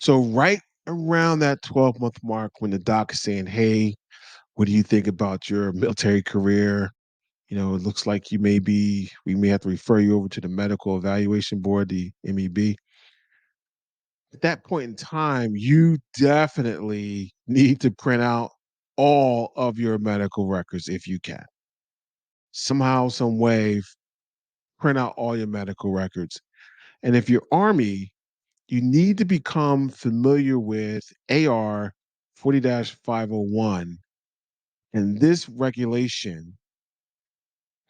So right around that 12-month mark when the doc is saying, "Hey, what do you think about your military career? It looks like we may have to refer you over to the medical evaluation board, the MEB." At that point in time, you definitely need to print out all of your medical records if you can. Somehow, some way, print out all your medical records. And if you're Army, you need to become familiar with AR 40-501. And this regulation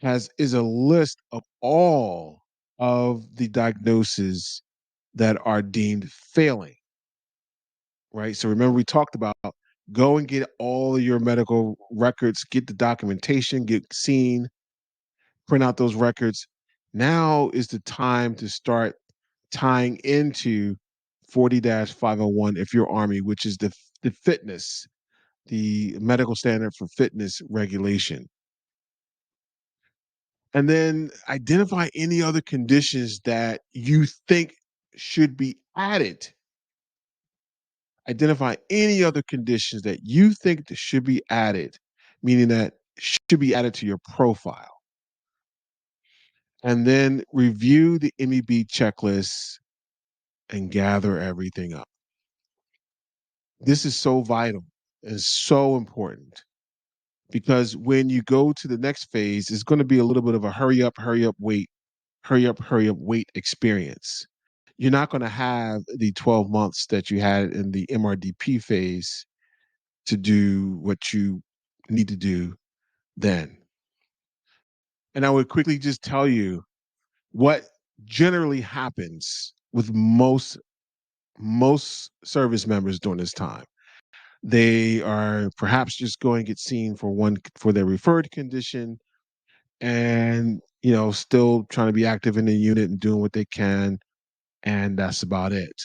is a list of all of the diagnoses that are deemed failing, right? So remember, we talked about go and get all of your medical records, get the documentation, get seen, print out those records. Now is the time to start tying into 40-501 if you're Army, which is the fitness, the medical standard for fitness regulation. And then identify any other conditions that you think should be added. Identify any other conditions that you think that should be added, meaning that should be added to your profile. And then review the MEB checklist and gather everything up. This is so vital and so important because when you go to the next phase, it's going to be a little bit of a hurry up, wait, hurry up, wait experience. You're not going to have the 12 months that you had in the MRDP phase to do what you need to do then. And I would quickly just tell you what generally happens with most service members during this time. They are perhaps just going to get seen for their referred condition and still trying to be active in the unit and doing what they can, and that's about it.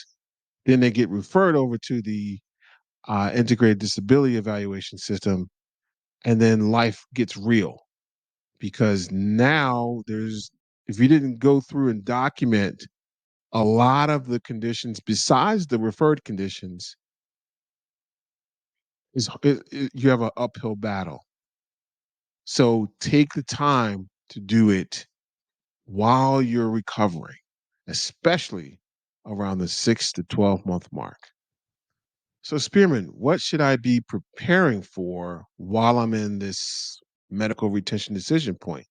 Then they get referred over to the integrated disability evaluation system, and then life gets real because now if you didn't go through and document a lot of the conditions besides the referred conditions, you have an uphill battle. So take the time to do it while you're recovering, especially around the 6 to 12 month mark. So, Spearman, what should I be preparing for while I'm in this medical retention decision point?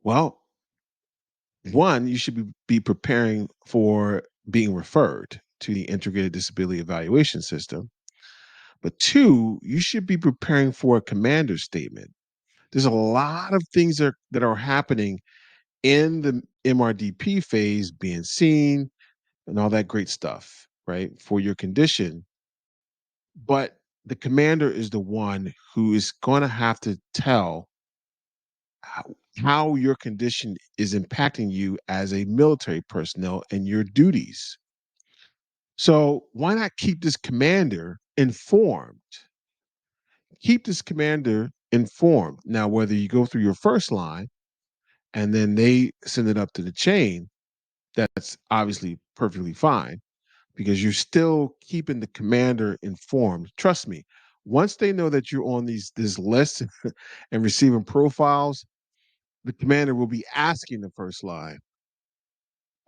Well, one, you should be preparing for being referred to the integrated disability evaluation system. But two, you should be preparing for a commander statement. There's a lot of things that are happening in the MRDP phase, being seen and all that great stuff, right, for your condition. But the commander is the one who is going to have to tell how your condition is impacting you as a military personnel and your duties. So why not keep this commander informed? Keep this commander informed. Now, whether you go through your first line and then they send it up to the chain, that's obviously perfectly fine because you're still keeping the commander informed. Trust me, once they know that you're on this list and receiving profiles, the commander will be asking the first line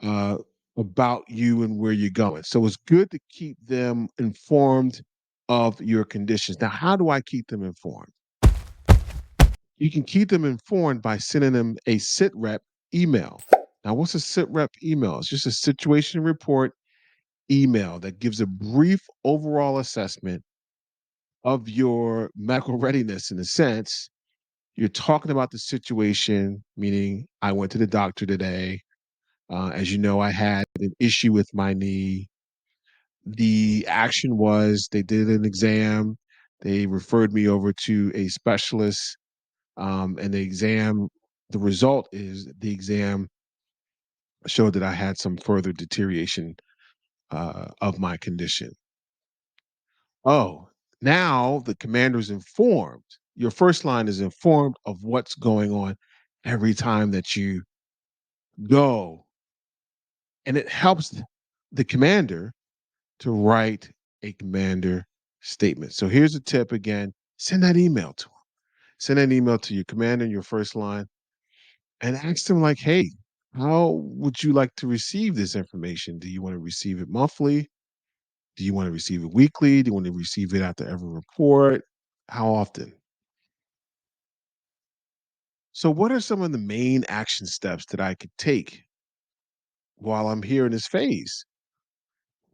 uh, about you and where you're going. So it's good to keep them informed of your conditions. Now, how do I keep them informed? You can keep them informed by sending them a SITREP email. Now, what's a SITREP email? It's just a situation report email that gives a brief overall assessment of your medical readiness in a sense. You're talking about the situation, meaning I went to the doctor today. As you know, I had an issue with my knee. The action was they did an exam. They referred me over to a specialist. And the result is the exam showed that I had some further deterioration of my condition. Oh, now the commander's informed. Your first line is informed of what's going on every time that you go. And it helps the commander to write a commander statement. So here's a tip again: send that email to them. Send an email to your commander in your first line and ask them, like, hey, how would you like to receive this information? Do you want to receive it monthly? Do you want to receive it weekly? Do you want to receive it after every report? How often? So, what are some of the main action steps that I could take while I'm here in this phase?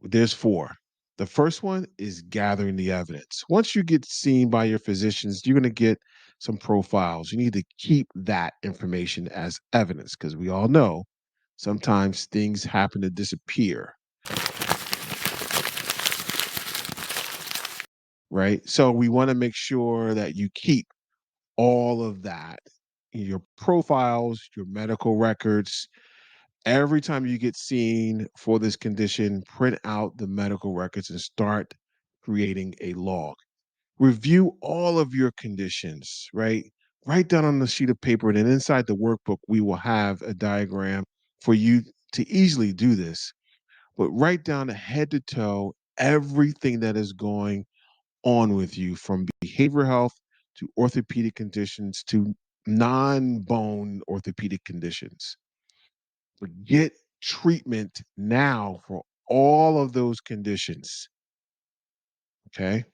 There's four. The first one is gathering the evidence. Once you get seen by your physicians, you're going to get some profiles. You need to keep that information as evidence because we all know sometimes things happen to disappear, right? So we want to make sure that you keep all of that, your profiles, your medical records. Every time you get seen for this condition, print out the medical records and start creating a log. Review all of your conditions, right? Write down on a sheet of paper, and then inside the workbook, we will have a diagram for you to easily do this. But write down head to toe everything that is going on with you, from behavioral health to orthopedic conditions to non bone orthopedic conditions. But get treatment now for all of those conditions, okay?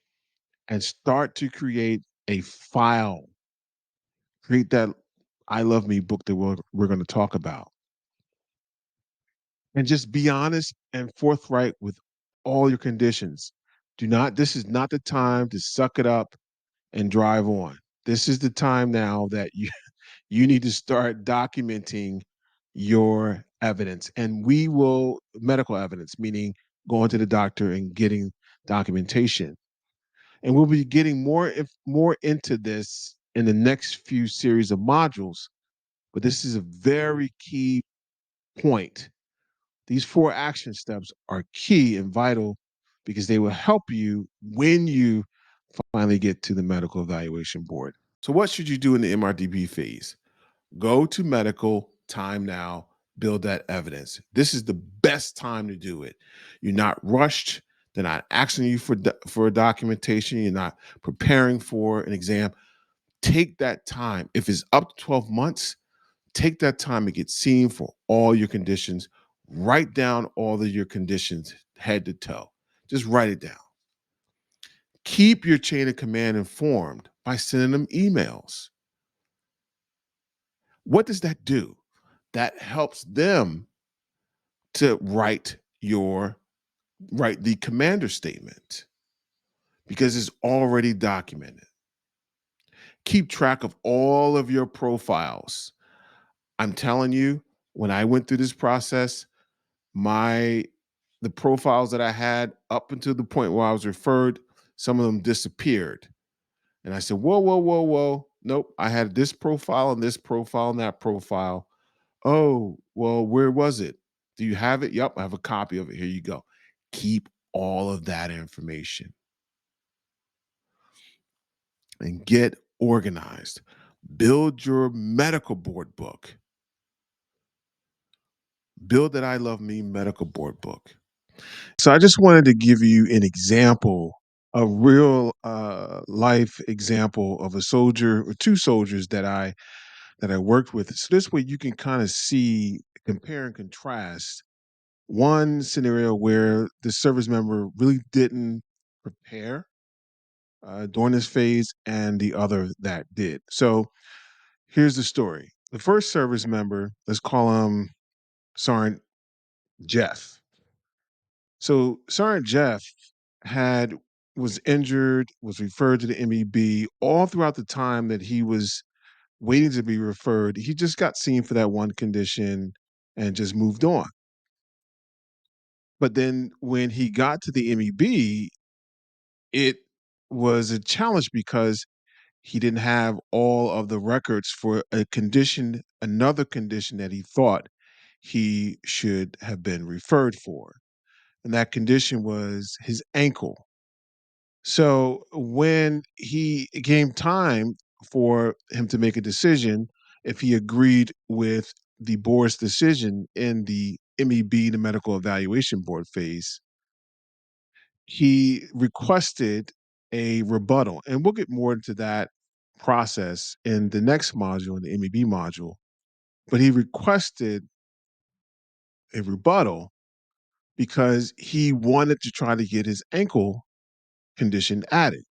And start to create a file. Create that I Love Me book that we're going to talk about. And just be honest and forthright with all your conditions. This is not the time to suck it up and drive on. This is the time now that you need to start documenting your evidence. And we will, medical evidence, meaning going to the doctor and getting documentation. And we'll be getting more into this in the next few series of modules. But this is a very key point. These four action steps are key and vital because they will help you when you finally get to the medical evaluation board. So, what should you do in the MRDP phase? Go to medical, time now, build that evidence. This is the best time to do it. You're not rushed. They're not asking you for documentation. You're not preparing for an exam. Take that time. If it's up to 12 months, take that time to get seen for all your conditions. Write down all of your conditions head to toe. Just write it down. Keep your chain of command informed by sending them emails. What does that do? That helps them to write the commander statement because it's already documented. Keep track of all of your profiles. I'm telling you, when I went through this process, my the profiles that I had up until the point where I was referred, some of them disappeared. And I said, whoa, whoa, whoa, whoa. Nope. I had this profile and this profile and that profile. Oh, well, where was it? Do you have it? Yep, I have a copy of it. Here you go. Keep all of that information and get organized. Build your medical board book. Build that I Love Me medical board book. So I just wanted to give you an example, a real life example of a soldier or two soldiers that I worked with. So this way you can kind of see, compare and contrast one scenario where the service member really didn't prepare during this phase and the other that did. So here's the story. The first service member, let's call him Sergeant Jeff. So Sergeant Jeff had was injured, was referred to the MEB all throughout the time that he was waiting to be referred. He just got seen for that one condition and just moved on. But then when he got to the MEB, it was a challenge because he didn't have all of the records for another condition that he thought he should have been referred for. And that condition was his ankle. So when it came time for him to make a decision, if he agreed with the board's decision in the MEB, the medical evaluation board phase, he requested a rebuttal, and we'll get more into that process in the next module, in the MEB module. But he requested a rebuttal because he wanted to try to get his ankle condition added.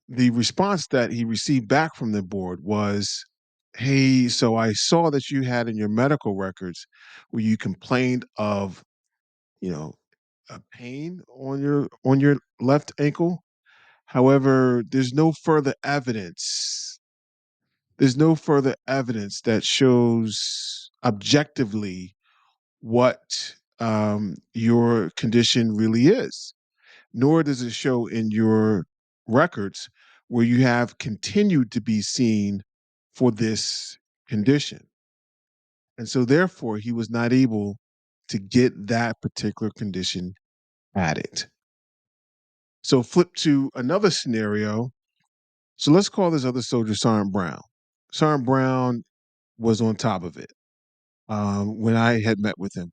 The response that he received back from the board was, "Hey, so I saw that you had in your medical records where you complained of, you know, a pain on your left ankle. However, there's no further evidence that shows objectively what your condition really is, nor does it show in your records where you have continued to be seen for this condition." And so, therefore, he was not able to get that particular condition added. So, flip to another scenario. So, let's call this other soldier Sergeant Brown. Sergeant Brown was on top of it when I had met with him.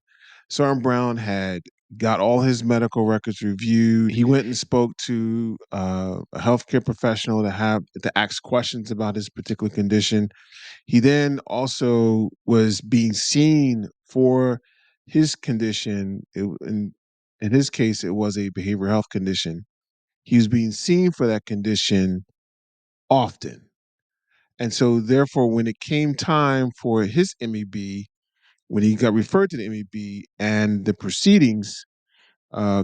Sergeant Brown had got all his medical records reviewed. He went and spoke to a healthcare professional to ask questions about his particular condition. He then also was being seen for his condition. In his case, it was a behavioral health condition. He was being seen for that condition often. And so, therefore, when it came time for his MEB, when he got referred to the MEB and the proceedings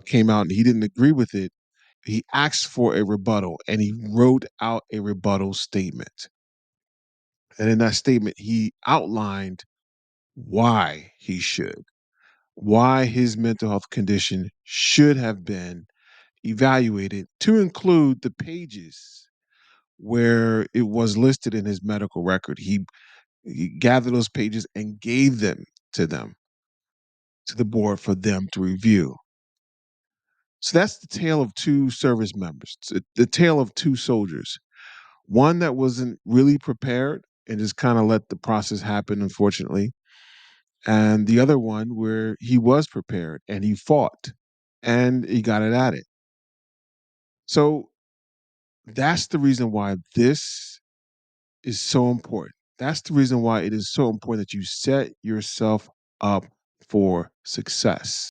came out and he didn't agree with it, he asked for a rebuttal and he wrote out a rebuttal statement. And in that statement, he outlined why his mental health condition should have been evaluated, to include the pages where it was listed in his medical record. He gathered those pages and gave them to them, to the board for them to review. So that's the tale of two service members, the tale of two soldiers. One that wasn't really prepared and just kind of let the process happen, unfortunately. And the other one where he was prepared and he fought and he got it at it. So that's the reason why this is so important. That's the reason why it is so important that you set yourself up for success.